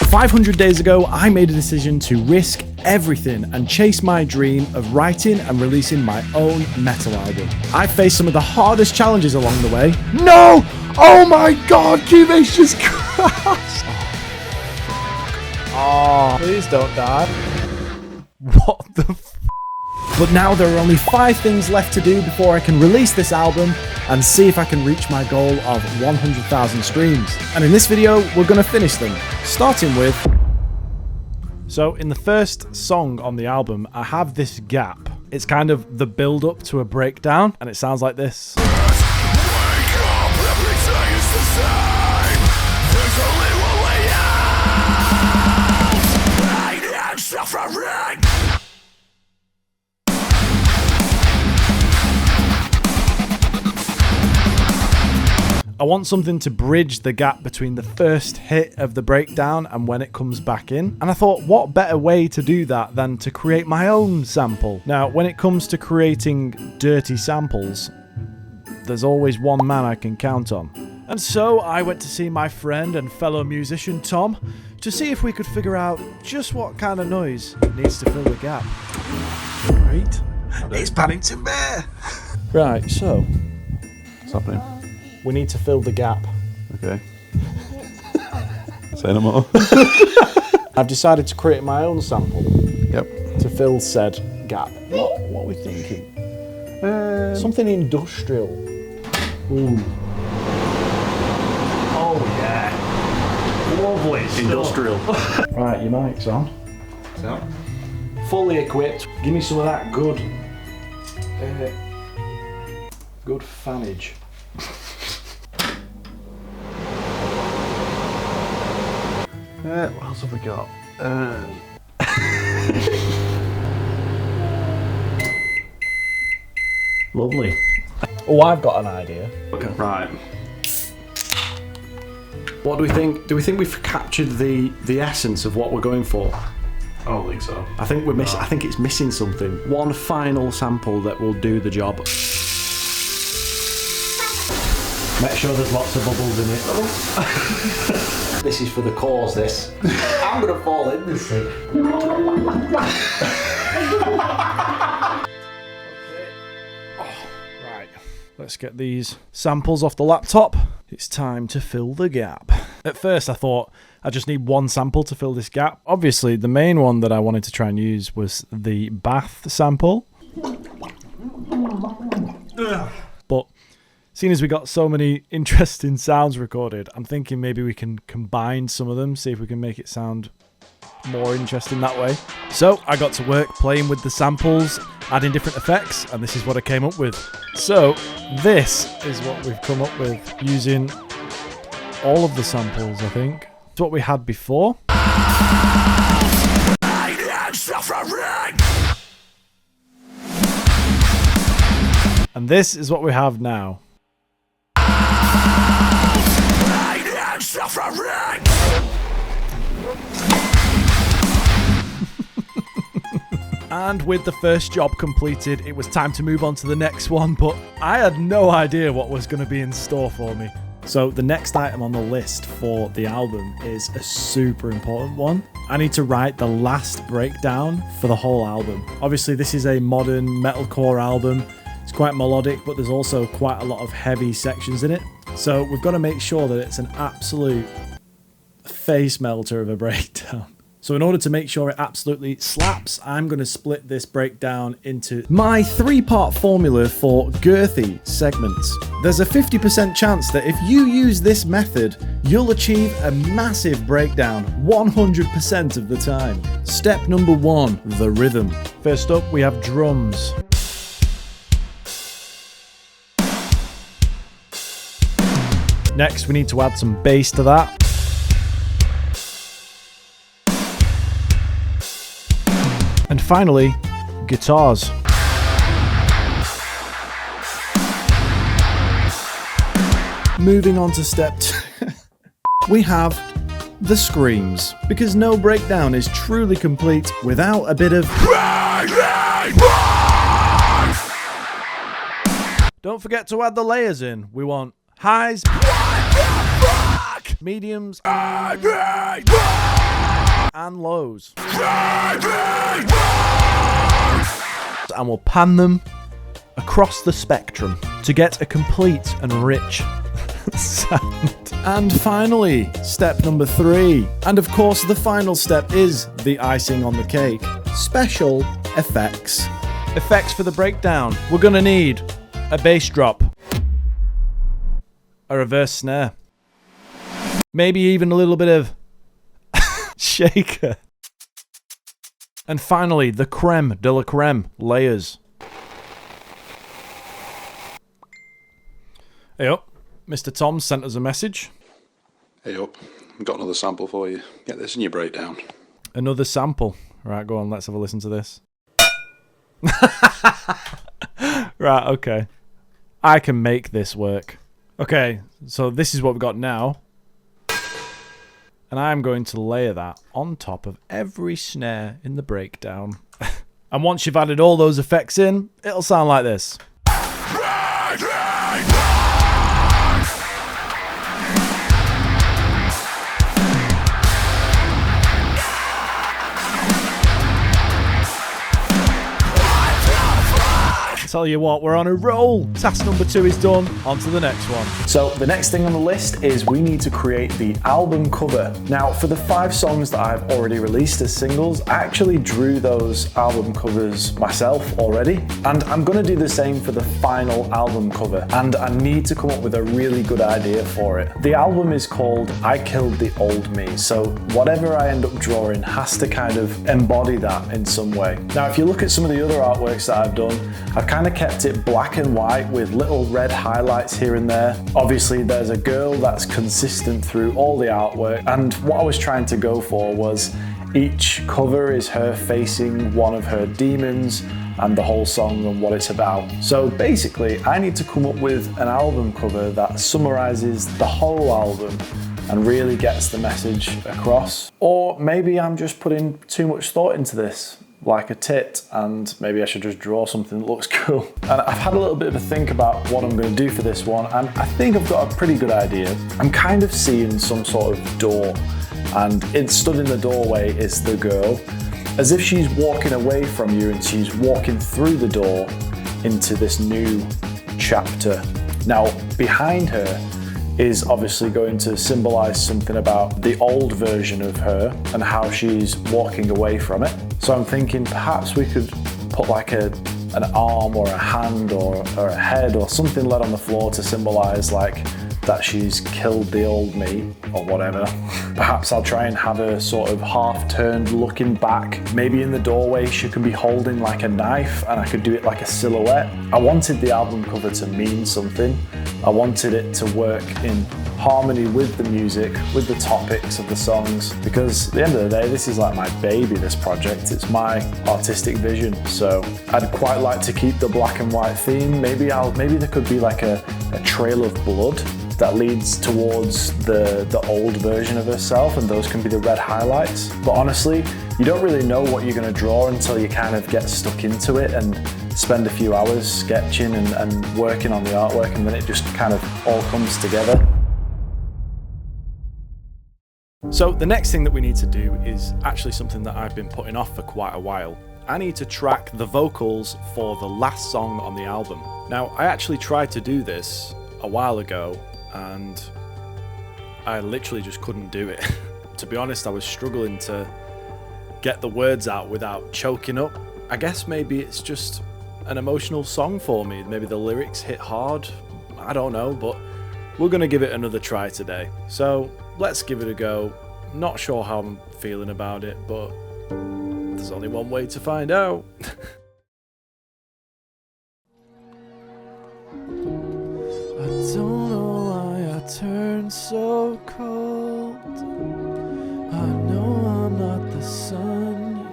500 days ago, I made a decision to risk everything and chase my dream of writing and releasing my own metal album. I faced some of the hardest challenges along the way. No! Oh my god, Cubase just crashed! Oh, please don't die. What the f***? But now there are only 5 things left to do before I can release this album and see if I can reach my goal of 100,000 streams. And in this video, we're going to finish them, starting with... So in the first song on the album, I have this gap. It's kind of the build-up to a breakdown, and it sounds like this. Wake up, everything is the same. There's only one way out. Pain and suffering. I want something to bridge the gap between the first hit of the breakdown and when it comes back in. And I thought, what better way to do that than to create my own sample? Now, when it comes to creating dirty samples, there's always one man I can count on. And so I went to see my friend and fellow musician Tom to see if we could figure out just what kind of noise needs to fill the gap. Right. It's Paddington Bear! Right, so What's happening? we need to fill the gap. Okay. Say no more. I've decided to create my own sample Yep. to fill said gap. What are we thinking? Something industrial. Ooh. Oh yeah. Lovely stuff. Industrial. Right, your mic's on. So? Fully equipped. Give me some of that good fanage. What else have we got? Lovely. Oh, I've got an idea. Okay. Right. What do we think? Do we think we've captured the essence of what we're going for? I don't think so. I think we're missing. I think it's missing something. One final sample that will do the job. Make sure there's lots of bubbles in it. This is for the cause, this. I'm gonna fall in this thing. Right, let's get these samples off the laptop. It's time to fill the gap. At first I thought I just need one sample to fill this gap. Obviously the main one that I wanted to try and use was the bath sample. But seeing as we got so many interesting sounds recorded, I'm thinking maybe we can combine some of them, see if we can make it sound more interesting that way. So I got to work playing with the samples, adding different effects, and this is what I came up with. So this is what we've come up with using all of the samples, I think. It's what we had before. And this is what we have now. And with the first job completed, it was time to move on to the next one, but I had no idea what was going to be in store for me. So the next item on the list for the album is a super important one. I need to write the last breakdown for the whole album. Obviously, this is a modern metalcore album. It's quite melodic, but there's also quite a lot of heavy sections in it. So we've got to make sure that it's an absolute face melter of a breakdown. So in order to make sure it absolutely slaps, I'm going to split this breakdown into my 3-part formula for girthy segments. There's a 50% chance that if you use this method, you'll achieve a massive breakdown 100% of the time. Step number 1, the rhythm. First up, we have drums. Next, we need to add some bass to that. And finally, guitars. Moving on to step 2, we have the screams, because no breakdown is truly complete without a bit of... Don't forget to add the layers in. We want highs, mediums, and lows. And we'll pan them across the spectrum to get a complete and rich sound. And finally, step number 3. And of course, the final step is the icing on the cake. Special effects. Effects for the breakdown. We're gonna need a bass drop, a reverse snare, maybe even a little bit of shaker. And finally, the creme de la creme, layers. Hey up, Mr. Tom sent us a message. Hey up, I've got another sample for you. Get this in your breakdown. Another sample. Right, go on, let's have a listen to this. Right, okay. I can make this work. Okay, so this is what we've got now. And I'm going to layer that on top of every snare in the breakdown. And once you've added all those effects in, it'll sound like this. Tell you what, we're on a roll. Task number 2 is done. On to the next one. So the next thing on the list is we need to create the album cover. Now, for the 5 songs that I've already released as singles, I actually drew those album covers myself already, and I'm gonna do the same for the final album cover, and I need to come up with a really good idea for it. The album is called I Killed the Old Me, so whatever I end up drawing has to kind of embody that in some way. Now, if you look at some of the other artworks that I've done, I've kind of kept it black and white with little red highlights here and there. Obviously, there's a girl that's consistent through all the artwork, and what I was trying to go for was each cover is her facing one of her demons and the whole song and what it's about. So basically, I need to come up with an album cover that summarizes the whole album and really gets the message across. Or maybe I'm just putting too much thought into this, like a tit, and maybe I should just draw something that looks cool. And I've had a little bit of a think about what I'm going to do for this one, and I think I've got a pretty good idea. I'm kind of seeing some sort of door, and stood in the doorway is the girl, as if she's walking away from you and she's walking through the door into this new chapter. Now, behind her is obviously going to symbolize something about the old version of her and how she's walking away from it. So I'm thinking perhaps we could put like an arm or a hand or a head or something laid on the floor to symbolize like that she's killed the old me or whatever. Perhaps I'll try and have her sort of half turned looking back. Maybe in the doorway she could be holding like a knife and I could do it like a silhouette. I wanted the album cover to mean something. I wanted it to work in harmony with the music, with the topics of the songs, because at the end of the day, this is like my baby, this project. It's my artistic vision. So I'd quite like to keep the black and white theme. Maybe there could be like a trail of blood that leads towards the old version of herself, and those can be the red highlights. But honestly, you don't really know what you're going to draw until you kind of get stuck into it and spend a few hours sketching and working on the artwork, and then it just kind of all comes together. So the next thing that we need to do is actually something that I've been putting off for quite a while. I need to track the vocals for the last song on the album. Now, I actually tried to do this a while ago, and I literally just couldn't do it. To be honest, I was struggling to get the words out without choking up. I guess maybe it's just an emotional song for me. Maybe the lyrics hit hard. I don't know, but we're going to give it another try today. So let's give it a go. Not sure how I'm feeling about it, but there's only one way to find out. I don't know why I turned so cold. I know I'm not the sun.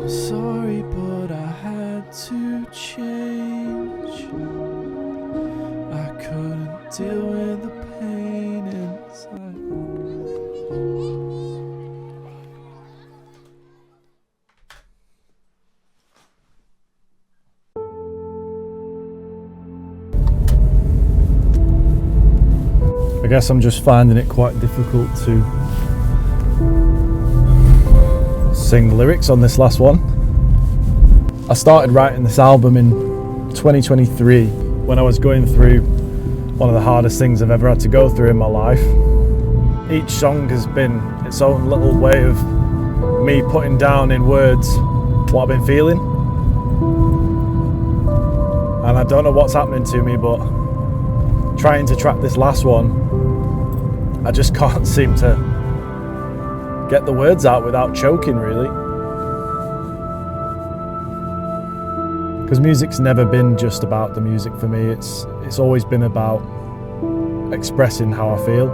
I'm sorry, but I had to change. I couldn't deal with the pain inside. I guess I'm just finding it quite difficult to sing lyrics on this last one. I started writing this album in 2023 when I was going through one of the hardest things I've ever had to go through in my life. Each song has been its own little way of me putting down in words what I've been feeling. And I don't know what's happening to me, but trying to track this last one, I just can't seem to get the words out without choking, really. Because music's never been just about the music for me. It's always been about expressing how I feel.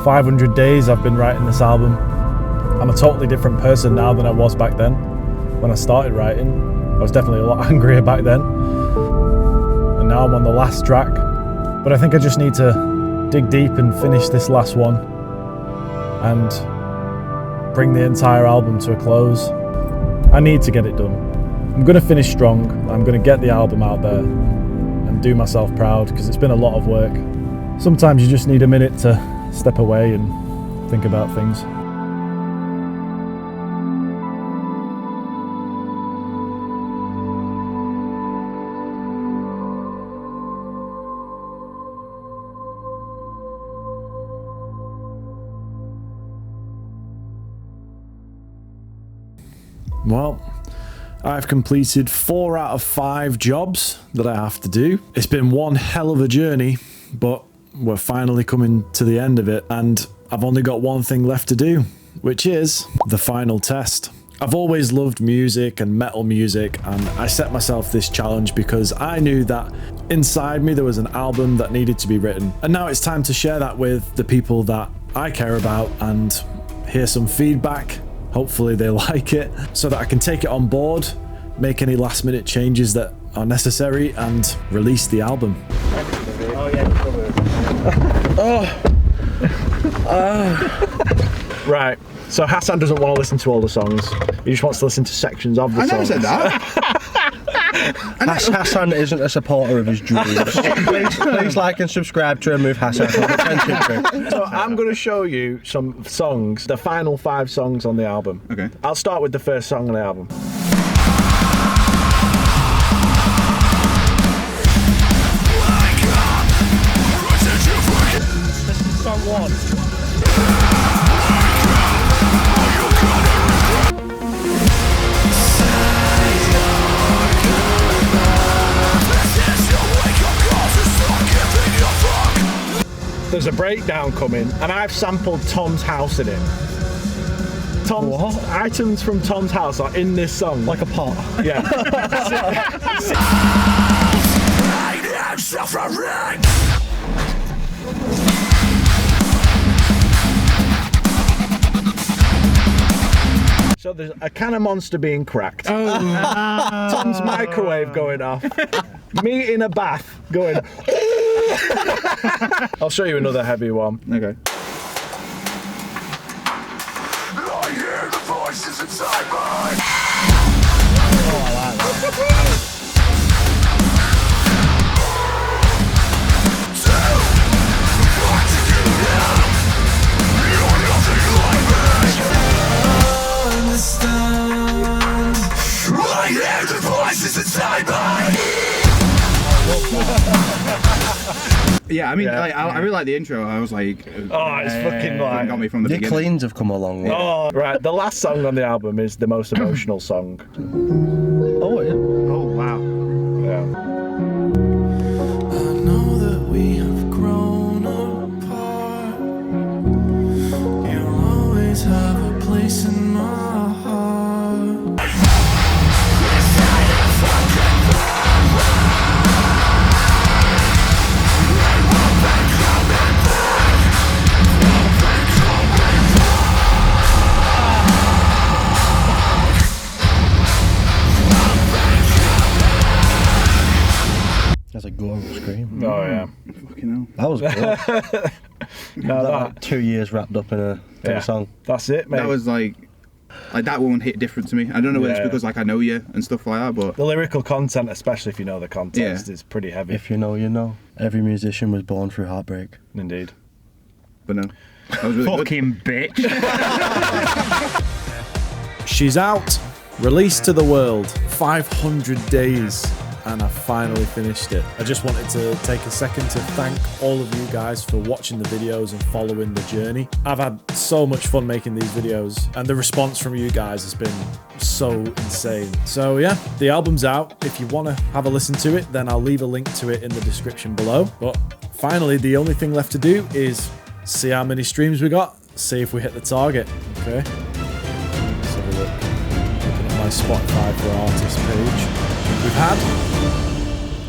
500 days I've been writing this album. I'm a totally different person now than I was back then. When I started writing, I was definitely a lot angrier back then. And now I'm on the last track. But I think I just need to dig deep and finish this last one and bring the entire album to a close. I need to get it done. I'm going to finish strong. I'm going to get the album out there and do myself proud, because it's been a lot of work. Sometimes you just need a minute to step away and think about things. Well, I've completed 4 out of 5 jobs that I have to do. It's been one hell of a journey, but we're finally coming to the end of it, and I've only got one thing left to do, which is the final test. I've always loved music and metal music, and I set myself this challenge because I knew that inside me there was an album that needed to be written. And now it's time to share that with the people that I care about and hear some feedback. Hopefully they like it, so that I can take it on board, make any last minute changes that are necessary, and release the album. Right, so Hassan doesn't want to listen to all the songs. He just wants to listen to sections of the songs. I never said that. Hassan isn't a supporter of his dreams. please like and subscribe to remove Hassan from the friendship group. So I'm going to show you some songs, the final 5 songs on the album. Okay. I'll start with the first song on the album. This is song 1. There's a breakdown coming, and I've sampled Tom's house in it. Items from Tom's house are in this song. Like a pot. Yeah. So there's a can of Monster being cracked. Tom's microwave going off. Me in a bath going. I'll show you another heavy one. Okay. I hear the voices inside my. Oh, I like that. I hear the voices inside my. Yeah, I mean, I really like the intro. I was like, Oh, it's fucking like. got me from the Your beginning. cleans have come a long way. Oh, right. The last song on the album is the most emotional song. Oh, yeah. Oh wow. Yeah. I know that we have grown apart. You'll always have a place in my heart. That's a gore scream. Oh, yeah. Fucking hell. That was good. No, that. 2 years wrapped up in a song. That's it, mate. That was like that one hit different to me. I don't know whether it's Yeah. because like I know you and stuff like that, but The lyrical content, especially if you know the context, is pretty heavy. If you know, you know. Every musician was born through heartbreak. Indeed. But no, that was really good. Fucking bitch. She's out, released to the world, 500 days, and I finally finished it. I just wanted to take a second to thank all of you guys for watching the videos and following the journey. I've had so much fun making these videos, and the response from you guys has been so insane. So yeah, the album's out. If you want to have a listen to it, then I'll leave a link to it in the description below. But finally, the only thing left to do is see how many streams we got, see if we hit the target. Okay, let's have a look. Looking at my Spotify for Artists page, we've had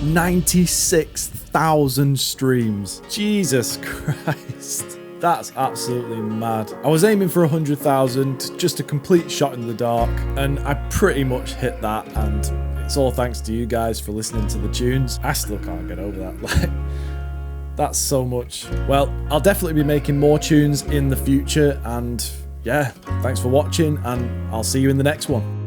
96,000 streams. Jesus Christ. That's absolutely mad. I was aiming for 100,000, just a complete shot in the dark, and I pretty much hit that, and it's all thanks to you guys for listening to the tunes. I still can't get over that. Like, that's so much. Well, I'll definitely be making more tunes in the future, and yeah, thanks for watching, and I'll see you in the next one.